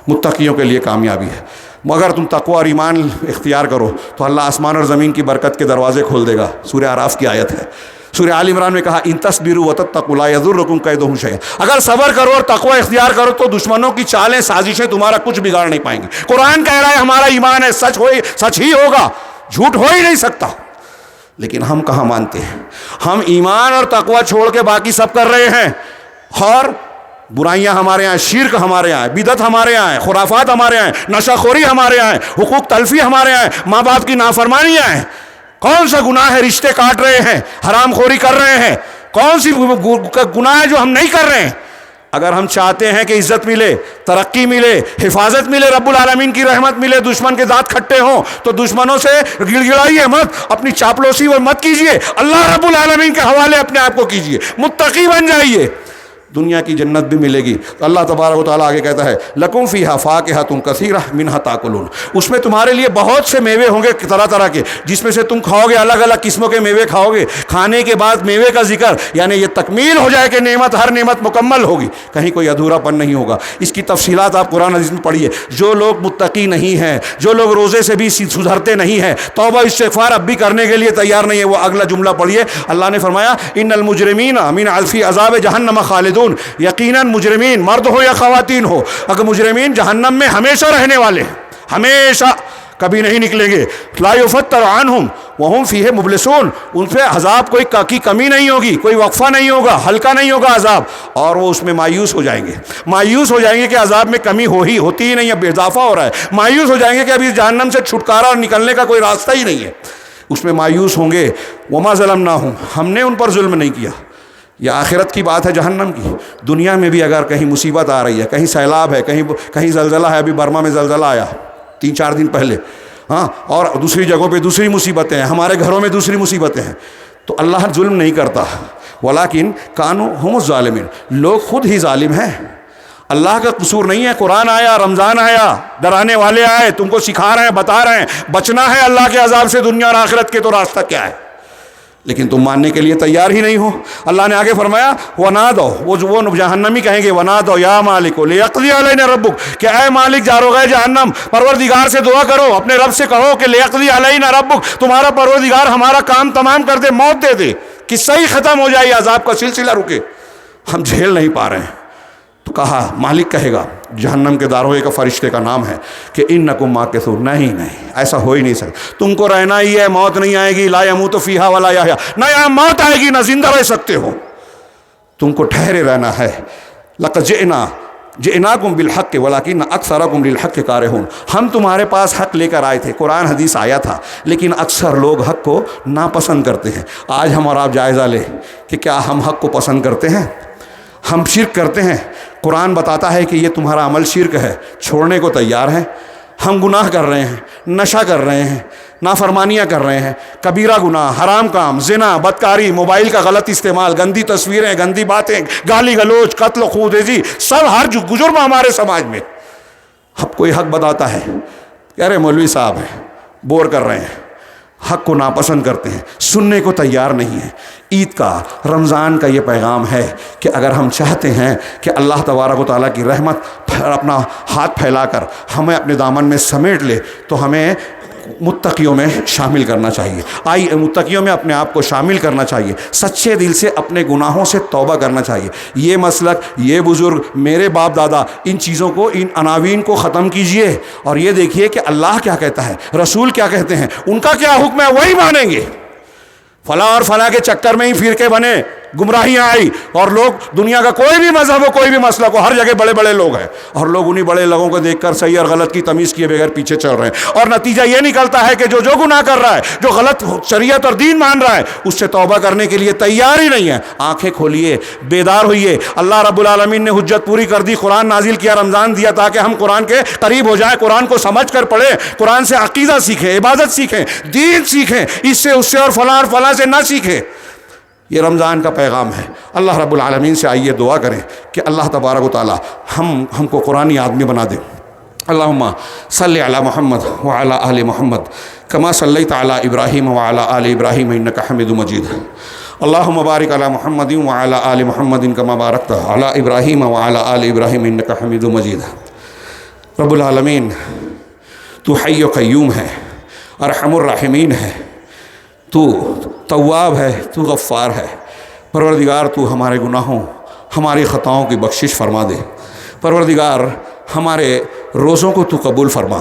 متقیوں کے لیے کامیابی ہے. مگر تم تقوی اور ایمان اختیار کرو تو اللہ آسمان اور زمین کی برکت کے دروازے کھول دے گا. سورہ اعراف کی آیت ہے. سورہ آل عمران میں کہا ان تصبروا وتتقوا لا یضرکم کیدہم شیئا، اگر صبر کرو اور تقوی اختیار کرو تو دشمنوں کی چالیں سازشیں تمہارا کچھ بگاڑ نہیں پائیں گے. قرآن کہہ رہا ہے ہمارا ایمان ہے، سچ ہی ہوگا، جھوٹ ہو ہی نہیں سکتا. لیکن ہم کہاں مانتے ہیں؟ ہم ایمان اور تقوی چھوڑ کے باقی سب کر رہے ہیں، اور برائیاں ہمارے یہاں، شرک ہمارے یہاں ہے، بدعت ہمارے یہاں ہے، خرافات ہمارے یہاں ہے، نشہ خوری ہمارے یہاں ہے، حقوق تلفی ہمارے یہاں ہے، ماں باپ کی نافرمانیاں ہیں. کون سا گناہ ہے؟ رشتے کاٹ رہے ہیں، حرام خوری کر رہے ہیں. کون سی گناہ ہے جو ہم نہیں کر رہے ہیں؟ اگر ہم چاہتے ہیں کہ عزت ملے، ترقی ملے، حفاظت ملے، رب العالمین کی رحمت ملے، دشمن کے دانت کھٹے ہوں، تو دشمنوں سے گڑ گڑائیے مت، اپنی چاپلوسی وہ مت کیجیے، اللہ رب العالمین کے حوالے اپنے آپ کو کیجیے، متقی بن جائیے. دنیا کی جنت بھی ملے گی۔ اللہ تبارک و تعالیٰ آگے کہتا ہے لکم فیہا فاکہۃ کثیرہ منہا تاکلون، اس میں تمہارے لیے بہت سے میوے ہوں گے طرح طرح کے، جس میں سے تم کھاؤ گے، الگ الگ قسموں کے میوے کھاؤ گے۔ کھانے کے بعد میوے کا ذکر، یعنی یہ تکمیل ہو جائے کہ نعمت، ہر نعمت مکمل ہوگی، کہیں کوئی ادھورا پن نہیں ہوگا۔ اس کی تفصیلات آپ قرآن عزیز میں پڑھیے۔ جو لوگ متقی نہیں ہیں، جو لوگ روزے سے بھی سدھرتے نہیں ہیں، توبہ استغفار اب بھی کرنے کے لیے تیار نہیں ہے، وہ اگلا جملہ پڑھیے۔ اللہ نے فرمایا ان المجرمین من فی عذاب جہنم خالدون، یقیناً مجرمین مرد ہو یا خواتین ہو، اگر مجرمین جہنم میں ہمیشہ رہنے والے ہیں، ہمیشہ، کبھی نہیں نکلیں گے۔ لا یفتر عنہم وہم فیہ مبلسون، ان پہ عذاب کی کمی نہیں ہوگی، کوئی وقفہ نہیں ہوگا، ہلکا نہیں ہوگا عذاب، اور وہ اس میں مایوس ہو جائیں گے، مایوس ہو جائیں گے کہ عذاب میں کمی ہوتی ہی نہیں، اب اضافہ ہو رہا ہے، مایوس ہو جائیں گے کہ ابھی جہنم سے چھٹکارا اور نکلنے کا کوئی راستہ ہی نہیں ہے، اس میں مایوس ہوں گے۔ وما ظلمناہم، ہم نے ان پر ظلم نہیں کیا۔ یہ آخرت کی بات ہے، جہنم کی۔ دنیا میں بھی اگر کہیں مصیبت آ رہی ہے، کہیں سیلاب ہے، کہیں زلزلہ ہے، ابھی برما میں زلزلہ آیا 3-4 دن پہلے، ہاں، اور دوسری جگہوں پہ دوسری مصیبتیں ہیں، ہمارے گھروں میں دوسری مصیبتیں ہیں، تو اللہ ظلم نہیں کرتا۔ ولیکن کانوا ہم الظالمین، لوگ خود ہی ظالم ہیں، اللہ کا قصور نہیں ہے۔ قرآن آیا، رمضان آیا، ڈرانے والے آئے، تم کو سکھا رہے ہیں، بتا رہے ہیں بچنا ہے اللہ کے عذاب سے دنیا اور آخرت کے، تو راستہ کیا ہے، لیکن تم ماننے کے لیے تیار ہی نہیں ہو۔ اللہ نے آگے فرمایا وَنَادَوْا، وہ جہنمی کہیں گے وَنَادَوْا يَا مَالِكُ لِيَقْضِيَ عَلَيْنَا رَبُّكَ، کہ اے مالک جاروغہ جہنم، پروردگار سے دعا کرو، اپنے رب سے کہو کہ لِيَقْضِيَ عَلَيْنَا رَبُّكَ، تمہارا پروردگار ہمارا کام تمام کر دے، موت دے دے، قصہ ہی ختم ہو جائے، عذاب کا سلسلہ رکے، ہم جھیل نہیں پا رہے ہیں۔ تو کہا، مالک کہے گا، جہنم کے داروغے کا فرشتے کا نام ہے کہ انکم ماکثون، نہیں ایسا ہو ہی نہیں سکتا، تم کو رہنا ہی ہے، موت نہیں آئے گی، لا یموت فیہا ولا یحیا، نہ یہاں موت آئے گی نہ زندہ رہ سکتے ہو، تم کو ٹھہرے رہنا ہے۔ لقد جئناکم بالحق ولکن اکثرکم للحق کارہون، ہم تمہارے پاس حق لے کر آئے تھے، قرآن حدیث آیا تھا، لیکن اکثر لوگ حق کو ناپسند کرتے ہیں۔ آج ہم اور آپ جائزہ لیں کہ کیا ہم حق کو پسند کرتے ہیں؟ ہم شرک کرتے ہیں، قرآن بتاتا ہے کہ یہ تمہارا عمل شرک ہے، چھوڑنے کو تیار ہیں۔ ہم گناہ کر رہے ہیں، نشہ کر رہے ہیں، نافرمانیاں کر رہے ہیں، کبیرہ گناہ، حرام کام، زنا، بدکاری، موبائل کا غلط استعمال، گندی تصویریں، گندی باتیں، گالی گلوچ، قتل و خونریزی، سب ہر جرم ہمارے سماج میں۔ اب کوئی حق بتاتا ہے، کہہ رہے مولوی صاحب ہیں، بور کر رہے ہیں، حق کو ناپسند کرتے ہیں، سننے کو تیار نہیں ہے۔ عید کا، رمضان کا یہ پیغام ہے کہ اگر ہم چاہتے ہیں کہ اللہ تبارک و تعالیٰ کی رحمت اپنا ہاتھ پھیلا کر ہمیں اپنے دامن میں سمیٹ لے، تو ہمیں متقیوں میں شامل کرنا چاہیے، متقیوں میں اپنے آپ کو شامل کرنا چاہیے، سچے دل سے اپنے گناہوں سے توبہ کرنا چاہیے۔ یہ مسلک، یہ بزرگ، میرے باپ دادا، ان چیزوں کو، ان عناوین کو ختم کیجئے اور یہ دیکھیے کہ اللہ کیا کہتا ہے، رسول کیا کہتے ہیں، ان کا کیا حکم ہے، وہی مانیں گے۔ فلاں اور فلاں کے چکر میں ہی فرقے بنے، گمراہیاں آئی، اور لوگ دنیا کا کوئی بھی مذہب ہو، کوئی بھی مسلک ہو، ہر جگہ بڑے بڑے لوگ ہیں، اور لوگ انہی بڑے لوگوں کو دیکھ کر صحیح اور غلط کی تمیز کیے بغیر پیچھے چل رہے ہیں، اور نتیجہ یہ نکلتا ہے کہ جو گناہ کر رہا ہے، جو غلط شریعت اور دین مان رہا ہے، اس سے توبہ کرنے کے لیے تیار ہی نہیں ہے۔ آنکھیں کھولیے، بیدار ہوئیے، اللہ رب العالمین نے حجت پوری کر دی، قرآن نازل کیا، رمضان دیا تاکہ ہم قرآن کے قریب ہو جائیں، قرآن کو سمجھ کر پڑھیں، قرآن سے عقیدہ سیکھیں، عبادت سیکھیں، دین سیکھیں، اس سے اور فلاں سے نہ سیکھیں۔ یہ رمضان کا پیغام ہے۔ اللہ رب العالمین سے آئیے دعا کریں کہ اللہ تبارک و تعالی ہم کو قرآنی آدمی بنا دے۔ اللہم صلی علی محمد وعلی آل محمد کما صلیت علی ابراہیم وعلی آل ابراہیم انک حمید مجید۔ اللہم بارک علی محمد وعلی آل محمد کما بارکت علی ابراہیم وعلی آل ابراہیم انک حمید مجید۔ رب العالمین، تو حی و قیوم ہے، ارحم الراحمین ہے، تو تواب ہے، تو غفار ہے۔ پروردگار تو ہمارے گناہوں، ہماری خطاؤں کی بخشش فرما دے۔ پروردگار ہمارے روزوں کو تو قبول فرما،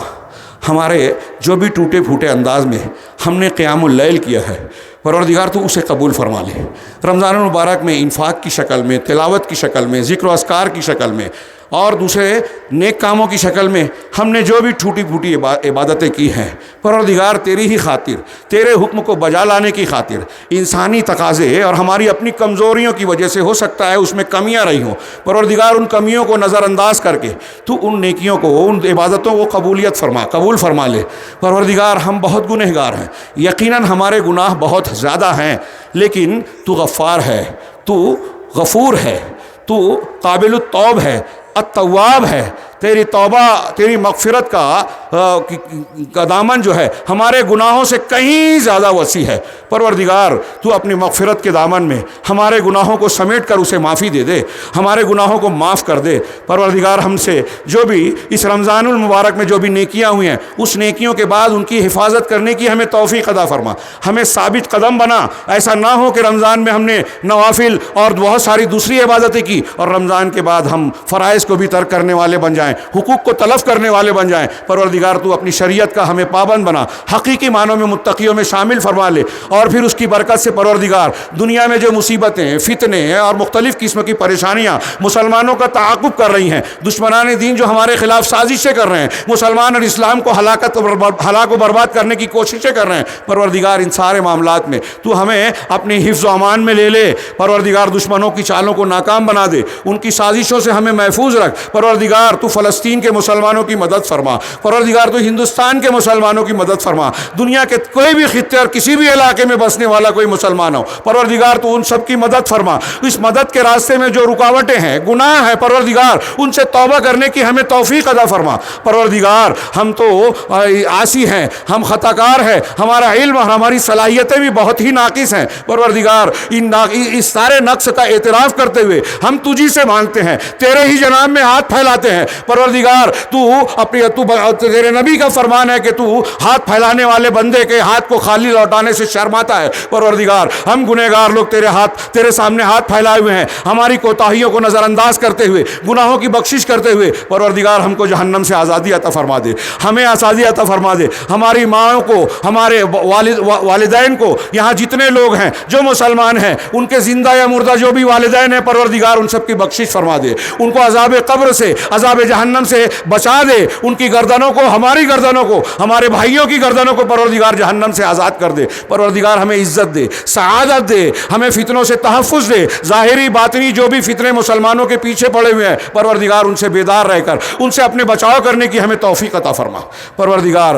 ہمارے جو بھی ٹوٹے پھوٹے انداز میں ہم نے قیام اللیل کیا ہے، پروردگار تو اسے قبول فرما لے۔ رمضان المبارک میں انفاق کی شکل میں، تلاوت کی شکل میں، ذکر و اذکار کی شکل میں، اور دوسرے نیک کاموں کی شکل میں ہم نے جو بھی ٹوٹی پھوٹی عبادتیں کی ہیں، پروردگار تیری ہی خاطر، تیرے حکم کو بجا لانے کی خاطر، انسانی تقاضے اور ہماری اپنی کمزوریوں کی وجہ سے ہو سکتا ہے اس میں کمیاں رہی ہوں، پروردگار ان کمیوں کو نظر انداز کر کے تو ان نیکیوں کو، ان عبادتوں کو قبول فرما لے۔ پروردگار ہم بہت گنہگار ہیں، یقیناً ہمارے گناہ بہت زیادہ ہیں، لیکن تو غفار ہے، تو غفور ہے، تو قابل التوب ہے، التواب ہے، تیری توبہ، تیری مغفرت کا دامن جو ہے ہمارے گناہوں سے کہیں زیادہ وسیع ہے۔ پروردگار تو اپنی مغفرت کے دامن میں ہمارے گناہوں کو سمیٹ کر اسے معافی دے دے، ہمارے گناہوں کو معاف کر دے۔ پروردگار ہم سے جو بھی اس رمضان المبارک میں جو بھی نیکیاں ہوئی ہیں، اس نیکیوں کے بعد ان کی حفاظت کرنے کی ہمیں توفیق عطا فرما، ہمیں ثابت قدم بنا۔ ایسا نہ ہو کہ رمضان میں ہم نے نوافل اور بہت ساری دوسری عبادتیں کی اور رمضان کے بعد ہم فرائض کو بھی ترک کرنے والے بن جائیں، حقوق کو تلف کرنے والے بن جائیں۔ پروردگار تو اپنی شریعت کا ہمیں پابند بنا، حقیقی معنوں میں متقیوں میں شامل فرما لے، اور پھر اس کی برکت سے پروردگار دنیا میں جو مصیبتیں، فتنے اور مختلف قسم کی پریشانیاں مسلمانوں کا تعاقب کر رہی ہیں، دشمنان دین جو ہمارے خلاف سازشیں کر رہے ہیں، مسلمان اور اسلام کو ہلاک و برباد کرنے کی کوششیں کر رہے ہیں، پروردگار ان سارے معاملات میں تو ہمیں اپنی حفظ و امان میں لے لے۔ پروردگار دشمنوں کی چالوں کو ناکام بنا دے، ان کی سازشوں سے ہمیں محفوظ رکھ۔ پروردگار تو فلسطین کے مسلمانوں کی مدد فرما، پروردگار تو ہندوستان کے مسلمانوں کی مدد فرما، دنیا کے کوئی بھی خطے اور کسی بھی علاقے میں بسنے والا کوئی مسلمان ہو، پروردگار تو ان سب کی مدد فرما۔ اس مدد کے راستے میں جو رکاوٹیں ہیں، گناہ ہیں، پروردگار ان سے توبہ کرنے کی ہمیں توفیق عطا فرما۔ پروردگار ہم تو عاصی ہیں، ہم خطا کار ہیں، ہمارا علم اور ہماری صلاحیتیں بھی بہت ہی ناقص ہیں۔ پروردگار اس سارے نقص کا اعتراف کرتے ہوئے ہم تجھی سے مانگتے ہیں، تیرے ہی جناب میں ہاتھ پھیلاتے ہیں۔ پروردگار تیرے نبی کا فرمان ہے کہ تو ہاتھ پھیلانے والے بندے کے ہاتھ کو خالی لوٹانے سے شرماتا ہے۔ پروردگار ہم گنہگار لوگ تیرے سامنے ہاتھ پھیلائے ہوئے ہیں، ہماری کوتاہیوں کو نظر انداز کرتے ہوئے، گناہوں کی بخشش کرتے ہوئے۔ پروردگار ہم کو جہنم سے آزادی عطا فرما دے، ہمیں آزادی عطا فرما دے، ہماری ماؤں کو، ہمارے والدین کو، یہاں جتنے لوگ ہیں جو مسلمان ہیں، ان کے زندہ یا مردہ جو بھی والدین ہیں، پروردگار ان سب کی بخشش فرما دے، ان کو عذاب قبر سے، عذاب جہنم سے بچا دے، ان کی گردنوں کو، ہماری گردنوں کو، ہمارے بھائیوں کی گردنوں کو پروردگار جہنم سے آزاد کر دے۔ پروردگار ہمیں عزت دے، سعادت دے، ہمیں فتنوں سے تحفظ دے، ظاہری باطنی جو بھی فتنے مسلمانوں کے پیچھے پڑے ہوئے ہیں، پروردگار ان سے بیدار رہ کر ان سے اپنے بچاؤ کرنے کی ہمیں توفیق عطا فرما۔ پروردگار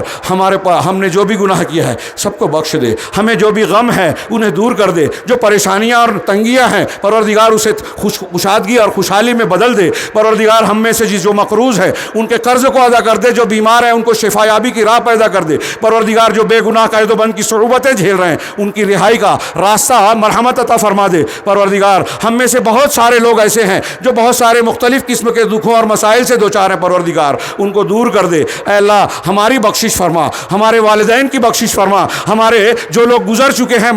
ہم نے جو بھی گناہ کیا ہے سب کو بخش دے، ہمیں جو بھی غم ہے انہیں دور کر دے، جو پریشانیاں اور تنگیاں ہیں پروردگار اسے خوشادگی اور خوشحالی میں بدل دے۔ پروردگار ہم میں سے جو مقروض ہے ان کے قرض کو ادا کر دے، جو بیمار ہیں ان کو شفا یابی کی راہ پیدا کر دے۔ پروردگار جو بے گناہ قید و بند کی صعوبتیں جھیل رہے ہیں ان کی رہائی کا راستہ مرحمت عطا فرما دے۔ پروردگار ہم میں سے بہت سارے لوگ ایسے ہیں جو بہت سارے مختلف قسم کے دکھوں اور مسائل سے دوچار ہیں، پروردگار ان کو دور کر دے۔ اے اللہ ہماری بخشش فرما، ہمارے والدین کی بخشش فرما، ہمارے جو لوگ گزر چکے ہیں،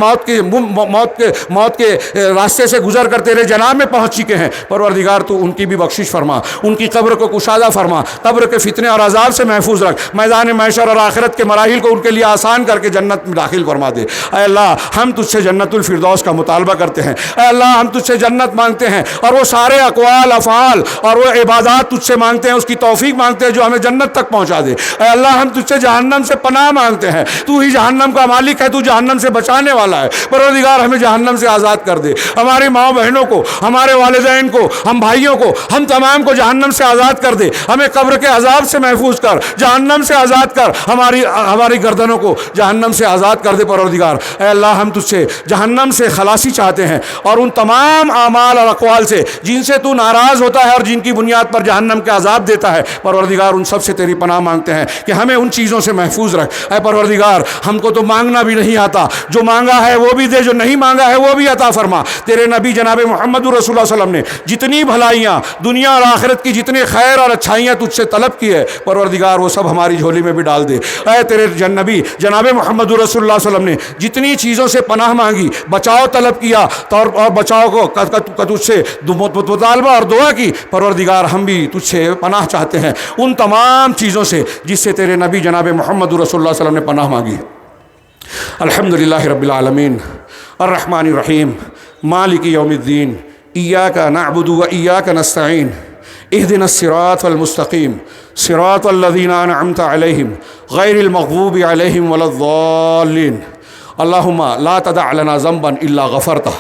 موت کے راستے سے گزر کر تیرے جناب میں پہنچ چکے ہیں، پروردگار تو ان کی بھی بخشش فرما، ان کی قبر کو کشادہ فرما، قبر کے فتنے اور عذاب سے محفوظ رکھ، میدان محشر اور آخرت کے مراحل کو ان کے لیے آسان کر کے جنت میں داخل فرما دے۔ اے اللہ ہم تجھ سے جنت الفردوس کا مطالبہ کرتے ہیں، اے اللہ ہم تجھ سے جنت مانگتے ہیں، اور وہ سارے اقوال، افعال اور وہ عبادات تجھ سے مانگتے ہیں، اس کی توفیق مانگتے ہیں جو ہمیں جنت تک پہنچا دے۔ اے اللہ ہم تجھ سے جہنم سے پناہ مانگتے ہیں، تو ہی جہنم کا مالک ہے، تو جہنم سے بچانے والا ہے، پروردگار ہمیں جہنم سے آزاد کر دے، ہماری ماں بہنوں کو، ہمارے والدین کو، ہم بھائیوں کو، ہم تمام کو جہنم سے آزاد کر دے، ہمیں قبر کے عذاب سے محفوظ کر، جہنم سے آزاد کر، ہماری گردنوں کو جہنم سے آزاد کر دے۔ پروردگار اے اللہ ہم تجھ سے جہنم سے خلاصی چاہتے ہیں، اور ان تمام اعمال اور اقوال سے جن سے تو ناراض ہوتا ہے اور جن کی بنیاد پر جہنم کے عذاب دیتا ہے، پروردگار ان سب سے تیری پناہ مانگتے ہیں کہ ہمیں ان چیزوں سے محفوظ رکھ۔ اے پروردگار ہم کو تو مانگنا بھی نہیں آتا، جو مانگا ہے وہ بھی دے، جو نہیں مانگا ہے وہ بھی عطا فرما۔ تیرے نبی جناب محمد رسول اللہ صلی اللہ علیہ وسلم نے جتنی بھلائیاں دنیا اور آخرت کی، جتنے خیر اور اچھائیاں تجھ سے طلب کی ہے، پروردگار وہ سب ہماری جھولی میں بھی ڈال دے۔ اے تیرے نبی جناب محمد رسول اللہ صلی اللہ علیہ وسلم نے جتنی چیزوں سے پناہ مانگی، بچاؤ طلب کیا اور بچاؤ کو تجھ سے مطالبہ اور دعا کی، پروردگار ہم بھی تجھ سے پناہ چاہتے ہیں ان تمام چیزوں سے جس سے تیرے نبی جناب محمد رسول اللہ صلی اللہ علیہ وسلم نے پناہ مانگی۔ الحمدللہ رب العالمین الرحمن الرحیم مالک یوم الدین ایاک نعبد و ایاک نستعین اہدنا الصراط المستقیم صراط الذین انعمت علیہم غیر المغضوب علیہم ولا الضالین۔ اللہم لا تدع لنا ذنبا الا غفرتہ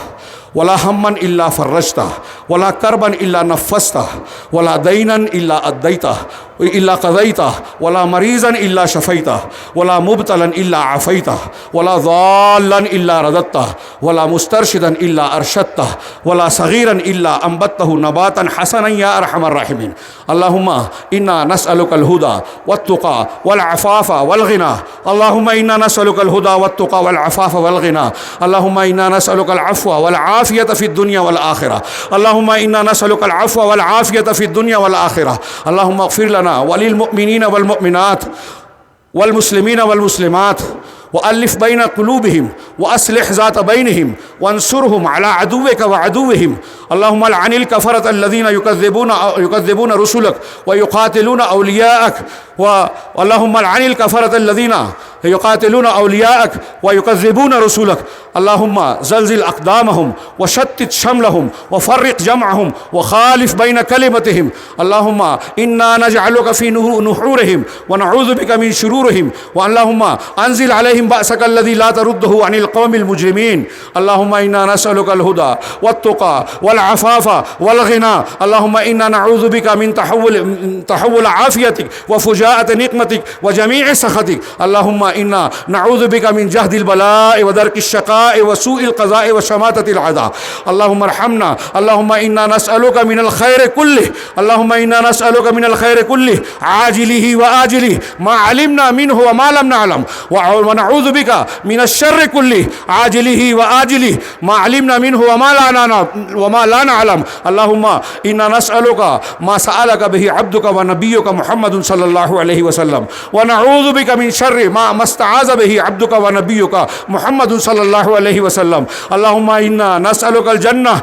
ولا ہما الا فرجتہ ولا كربا إلا نفسته ولا دينا إلا أديته إلا قضيته ولا مريضا إلا شفيته ولا مبتلا إلا عافيته ولا ضالا إلا رددته ولا مسترشدا إلا أرشدته ولا صغيرا إلا أنبته نباتا حسنا يا أرحم الراحمين. اللهم إنا نسألك الهدى والتقى والعفاف والغنى. اللهم إنا نسألك الهدى والتقى والعفاف والغنى. اللهم إنا نسألك العفو والعافية في الدنيا والآخرة. اللهم إنا نسألك العفو والعافية في الدنيا والآخرة. اللهم اغفر لنا وللمؤمنين والمؤمنات والمسلمين والمسلمات وألف بين قلوبهم وأصلح ذات بينهم وانصرهم على عدوك وعدوهم. اللهم لعن الكفرة الذين يكذبون رسلك ويقاتلون أولياءك. اللهم لعن الكفرة الذين يقاتلون أولياءك ويكذبون رسلك. اللهم زلزل أقدامهم وشتت شملهم وفرق جمعهم وخالف بين كلمتهم. اللهم إنا نجعلك في نحورهم ونعوذ بك من شرورهم. اللهم أنزل عليهم بأسك الذي لا ترده عن القوم المجرمين. اللهم إنا نسألك الهدى والتقى والعفاف والغنى. اللهم إنا نعوذ بك من تحول عافيتك وفجاءة نقمتك وجميع سخطك. اللهم إنا نعوذ بك من جهد البلاء ودرك الشقاء وسوء القضاء وشماتة العداء. اللهم ارحمنا. اللهم إنا نسألك من الخير كله. اللهم إنا نسألك من الخير كله عاجله وآجله ما علمنا منه وما لم نعلم. ونعوذ بك من الشر كله عاجله وآجله ما علمنا منه وما لا نعلم. اللهم إنا نسألك ما سألك به عبدك ونبيك محمد صلى الله عليه وسلم ونعوذ بك من شر ما استعاذ به عبدك ونبيك محمد صلى الله عليه وسلم. اللهم إنا نسألك الجنة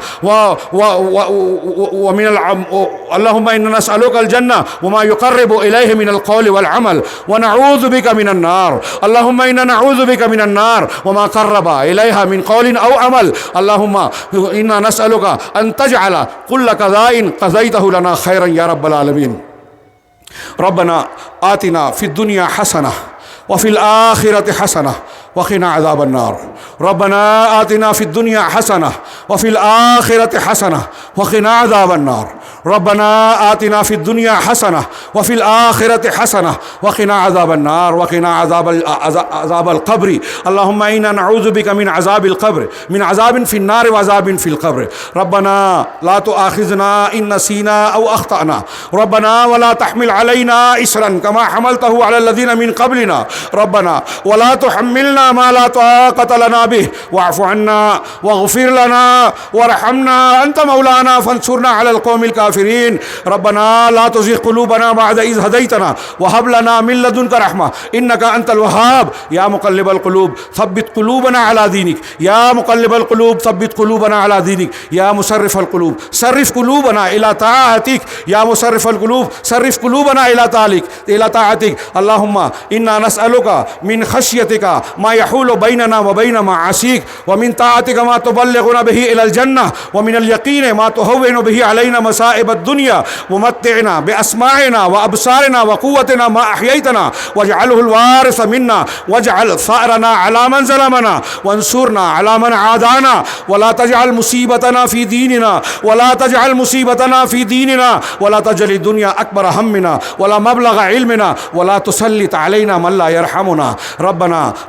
اللهم إنا نسألك الجنة وما يقرب إليه من القول والعمل ونعوذ بك من النار. اللهم إنا نعوذ بك من النار وما قرب إليها من قول أو عمل. اللهم إنا نسألك أن تجعل كل قضاء قضيته لنا خيرا يا رب العالمين. ربنا آتنا في الدنيا حسنة وفي الآخرة حسنة وقنا عذاب النار. ربنا آتنا في الدنيا حسنة وفي الآخرة حسنة وقنا عذاب النار. ربنا آتنا في الدنيا حسنة وفي الآخرة حسنة وقنا عذاب النار وقنا عذاب القبر. اللهم إنا نعوذ بك من عذاب القبر، من عذاب في النار وعذاب في القبر. ربنا لا تؤاخذنا إن نسينا أو أخطأنا. ربنا ولا تحمل علينا إسرا كما حملته على الذين من قبلنا. ربنا ولا تحملنا ما لا طاقة لنا به واعف عنا واغفر لنا وارحمنا أنت مولانا فانصرنا على القوم الكافرين. ربنا لا تزغ قلوبنا بعد إذ هديتنا وهب لنا من لدنك رحمة إنك أنت الوهاب. يا مقلب القلوب ثبت قلوبنا على دينك. يا مقلب القلوب ثبت قلوبنا على دينك. يا مصرف القلوب صرف قلوبنا إلى طاعتك. يا مصرف القلوب صرف قلوبنا إلى طاعتك. اللهم إنا نسألك من خشيتك ما يحول بيننا وبين معاصيك، ومن طاعتك ما تبلغنا به إلى الجنة، ومن اليقين ما تهون به علينا مصائب الدنيا. ومتعنا بأسماعنا وأبصارنا وقوتنا ما أحييتنا واجعله الوارث منا واجعل ثأرنا على من ظلمنا وانصرنا على من عادانا ولا تجعل مصيبتنا في ديننا ولا تجعل مصيبتنا في ديننا ولا تجعل الدنيا أكبر همنا ولا مبلغ علمنا ولا تسلط علينا من لا يرحمنا.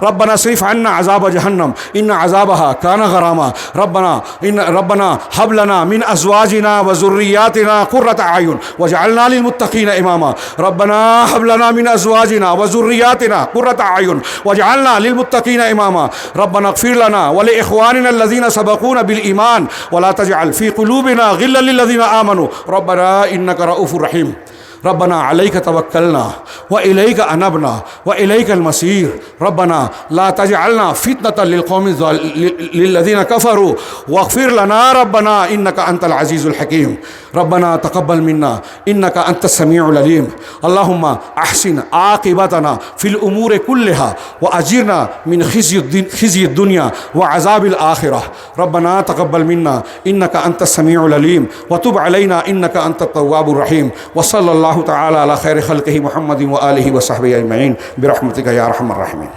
ربنا اصرف عنا عذاب جهنم إن عذابها كان غراما. ربنا هب لنا من أزواجنا وذرياتنا قرة أعين واجعلنا للمتقين إماما. ربنا هب لنا من أزواجنا وذرياتنا قرة أعين واجعلنا للمتقين إماما. ربنا اغفر لنا ولإخواننا الذين سبقونا بالإيمان ولا تجعل في قلوبنا غلا للذين آمنوا ربنا إنك رؤوف رحيم. ربنا عليك توكلنا وإليك أنبنا وإليك المصير. ربنا لا تجعلنا فتنة للذين كفروا واغفر لنا ربنا إنك أنت العزيز الحكيم. ربنا تقبل منا إنك أنت السميع العليم. اللهم أحسن عاقبتنا في الأمور كلها وأجرنا من خزي الدنيا وعذاب الآخرة. ربنا تقبل منا إنك أنت السميع العليم وتب علينا إنك أنت التواب الرحيم. وصلى الله تعالى على خير خلقه محمد وآله وصحبه أجمعين برحمتك يا أرحم الراحمين.